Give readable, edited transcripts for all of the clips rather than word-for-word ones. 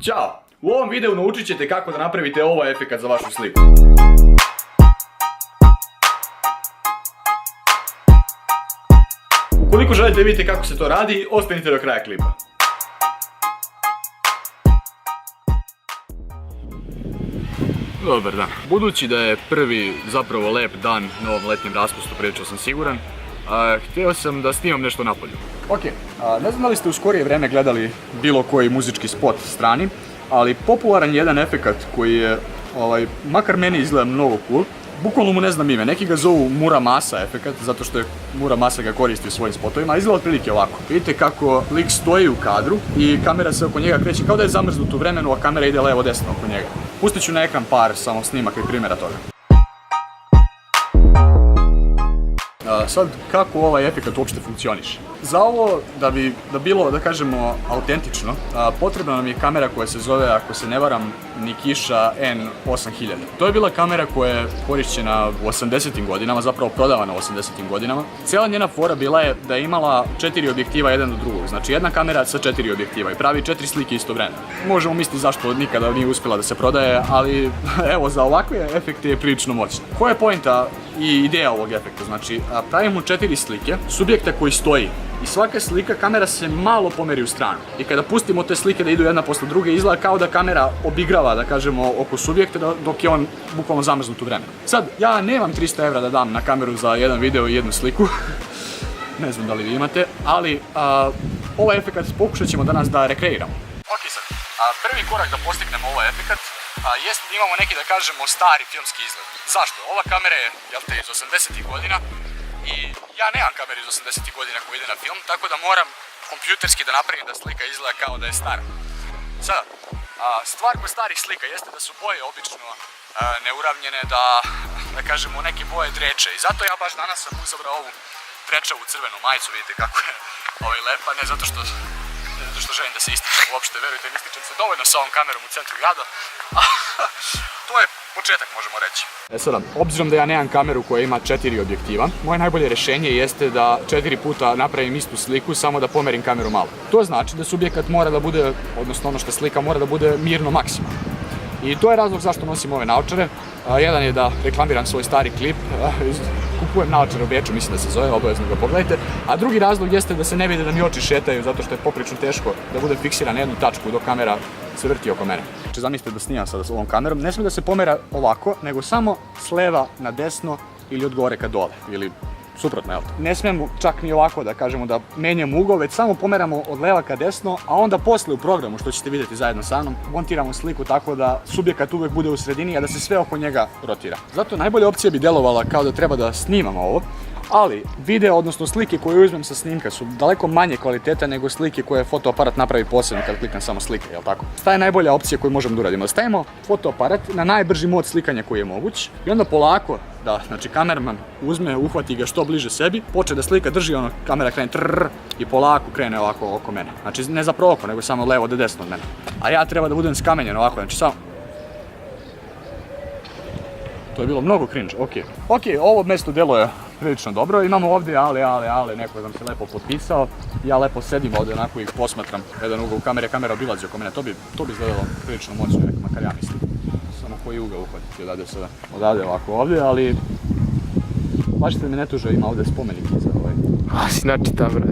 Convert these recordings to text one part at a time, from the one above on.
Ćao! U ovom videu naučit ćete kako da napravite ovaj efekat za vašu sliku. Ukoliko želite vidjeti kako se to radi, ostanite do kraja klipa. Dobar dan. Budući da je prvi zapravo lep dan na ovom letnjem raspustu, prilično sam siguran, htio sam da snimam nešto napolju. Ok, ne znam da li ste u skorije vreme gledali bilo koji muzički spot strani, ali popularan je jedan efekat koji je, makar meni izgleda mnogo cool. Bukvalno mu ne znam ime, neki ga zovu Muramasa efekat, zato što je Muramasa ga koristi u svojim spotovima, a izgleda otprilike ovako. Vidite kako lik stoji u kadru i kamera se oko njega kreće kao da je zamrznut u vremenu, a kamera ide levo desno oko njega. Pustit ću na ekran par samo snimaka i primjera toga. Sad, kako ovaj efekat uopšte funkcioniše? Za ovo, da bilo, da kažemo, autentično, potrebna nam je kamera koja se zove, ako se ne varam, Nikisha N8000. To je bila kamera koja je korišćena u 80-im godinama, zapravo prodavana u 80-im godinama. Cijela njena fora bila je da je imala 4 objektiva jedan do drugog, znači jedna kamera sa 4 objektiva i pravi 4 slike istovremeno. Možemo misliti zašto nikada nije uspjela da se prodaje, ali evo, za ovakve efekte je prilično moćna. Koja je poenta i ideja ovog efekta? Znači, pravimo 4 slike, subjekta koji stoji. I svaka slika, kamera se malo pomeri u stranu. I kada pustimo te slike da idu jedna posle druge, izgleda kao da kamera obigrava, da kažemo, oko subjekta dok je on bukvalno zamrznut u vremenu. Sad, ja nemam 300 evra da dam na kameru za jedan video i jednu sliku. Ne znam da li vi imate, ali ovaj efekat pokušat ćemo danas da rekreiramo. Ok, sad, prvi korak da postignemo ovaj efekat jeste da imamo neki, da kažemo, stari filmski izgled. Zašto? Ova kamera je, iz 80-ih godina. I ja nemam kameru iz 80-ih godina koja ide na film, tako da moram kompjuterski da napravim da slika izgleda kao da je stara. Sada, stvar kod starih slika jeste da su boje obično neuravnjene, da kažemo, neke boje dreče. I zato ja baš danas sam uzabrao ovu drečavu crvenu majicu, vidite kako je lepa, ne zato što želim da se ističem uopšte, verujte mi, ističem se dovoljno sa ovom kamerom u centru grada. To je početak, možemo reći. Sada, obzirom da ja nemam kameru koja ima 4 objektiva, moje najbolje rješenje jeste da 4 puta napravim istu sliku, samo da pomerim kameru malo. To znači da subjekat mora da bude, odnosno ono što slika mora da bude mirno maksimalno. I to je razlog zašto nosim ove naočare. Jedan je da reklamiram svoj stari klip, kupujem naočare u Beču, mislim da se zove, obavezno ga pogledajte. A drugi razlog jeste da se ne vidi da mi oči šetaju, zato što je poprično teško da bude fiksiran na jednu tačku dok kamera se vrti oko mene. Znači, zamislite da snimam sada s ovom kamerom, ne smije da se pomera ovako, nego samo s leva na desno ili od gore ka dole, ili suprotno, jel? Ne smijemo čak ni ovako da kažemo da menjamo ugao, već samo pomeramo od leva ka desno, a onda posle u programu, što ćete vidjeti zajedno sa mnom, montiramo sliku tako da subjekat uvek bude u sredini, a da se sve oko njega rotira. Zato najbolja opcija bi delovala kao da treba da snimamo ovo, ali video, odnosno slike koje uzmem sa snimka su daleko manje kvaliteta nego slike koje fotoaparat napravi posebno kad kliknem samo slike, jel tako? Šta je najbolja opcija koju možemo da uradimo? Stavimo fotoaparat na najbrži mod slikanja koji je moguć i onda polako, znači kamerman uzme, uhvati ga što bliže sebi, počne da slika, drži ono, kamera krene trrrr i polako krene ovako oko mene. Znači ne zapravo oko, nego samo levo do desno od mene. A ja treba da budem skamenjen ovako, znači samo... To je bilo mnogo cringe, ok, ovo mjesto deluje prilično dobro, imamo ovdje ale, neko nam se lepo potpisao, ja lepo sedim ovdje onako i posmatram jedan ugao kamera obilazi oko mene, to bi izgledalo prilično moćno, makar ja mislim. Samo koji ugao uhvatiti odavde sada, odavde ovako ovdje, ali baš se mi ne tuže, ima ovdje spomenik iza ovaj. Si načita, bre.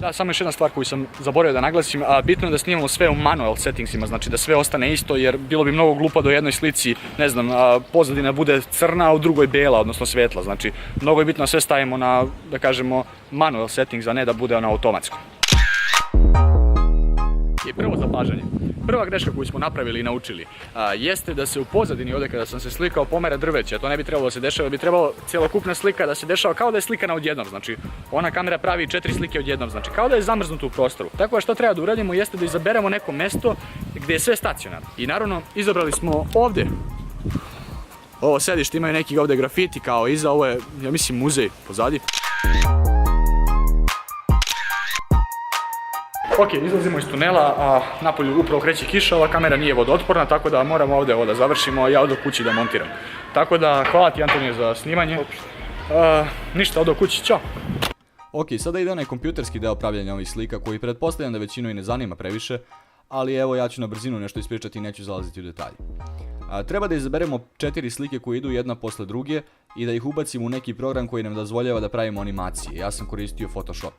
Da, samo još jedna stvar koju sam zaboravio da naglasim, bitno je da snimamo sve u manual settingsima, znači da sve ostane isto, jer bilo bi mnogo glupo da u jednoj slici, ne znam, pozadina bude crna, a u drugoj bela, odnosno svetla, znači mnogo je bitno da sve stavimo na, da kažemo, manual settings, a ne da bude ono automatsko. I prvo zapažanje. Prva greška koju smo napravili i naučili jeste da se u pozadini, ovdje kada sam se slikao, pomera drveće, a to ne bi trebalo da se dešava, bi trebalo cjelokupna slika da se dešava kao da je slikana odjednom, znači ona kamera pravi 4 slike odjednom, znači kao da je zamrznuta u prostoru. Tako da što treba da uradimo jeste da izaberemo neko mesto gdje je sve stacionarno. I naravno, izabrali smo ovdje. Ovo sedište, imaju neki ovdje grafiti kao iza, ovo je, ja mislim, muzej pozadi. Ok, izlazimo iz tunela, a napolju upravo kreće kiša, ova kamera nije vodootporna, tako da moramo ovdje ovo da završimo, a ja odo kući da montiram. Tako da, hvala ti Antonije za snimanje. Ništa, odo kući, čao! Ok, sada ide onaj kompjuterski deo pravljanja ovih slika koji pretpostavljam da većinu i ne zanima previše, ali evo ja ću na brzinu nešto ispričati i neću zalaziti u detalje. Treba da izaberemo 4 slike koje idu jedna posle druge i da ih ubacimo u neki program koji nam dozvoljava da pravimo animacije. Ja sam koristio Photoshop.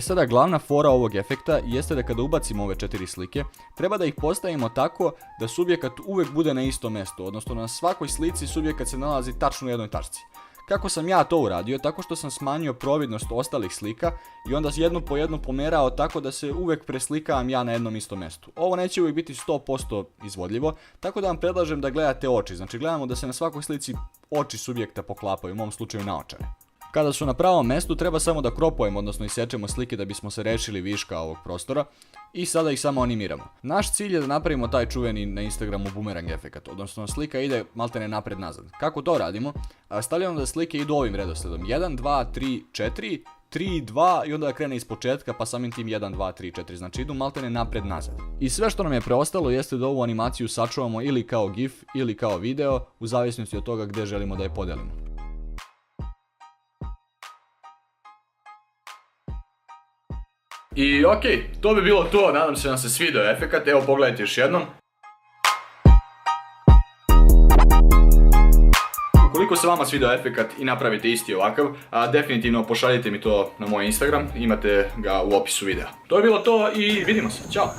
Sada glavna fora ovog efekta jeste da kada ubacimo ove 4 slike, treba da ih postavimo tako da subjekat uvek bude na istom mestu, odnosno na svakoj slici subjekat se nalazi tačno u jednoj tačci. Kako sam ja to uradio? Tako što sam smanjio providnost ostalih slika i onda jednu po jednu pomerao tako da se uvek preslikavam ja na jednom istom mestu. Ovo neće uvijek biti 100% izvodljivo, tako da vam predlažem da gledate oči. Znači gledamo da se na svakoj slici oči subjekta poklapaju, u mom slučaju naočare. Kada su na pravom mestu treba samo da kropujemo, odnosno isečemo slike da bismo se rešili viška ovog prostora i sada ih samo animiramo. Naš cilj je da napravimo taj čuveni na Instagramu bumerang efekat, odnosno slika ide maltene napred nazad. Kako to radimo? Stavljamo da slike idu ovim redosledom 1, 2, 3, 4, 3, 2 i onda da krene iz početka pa samim tim 1, 2, 3, 4, znači idu maltene napred nazad. I sve što nam je preostalo jeste da ovu animaciju sačuvamo ili kao GIF ili kao video u zavisnosti od toga gde želimo da je podelimo. I okej, to bi bilo to, nadam se da vam se svidio efekat, evo pogledajte još jednom. Ukoliko se vama svidio efekat i napravite isti ovakav, definitivno pošaljite mi to na moj Instagram, imate ga u opisu videa. To je bilo to i vidimo se, ćao!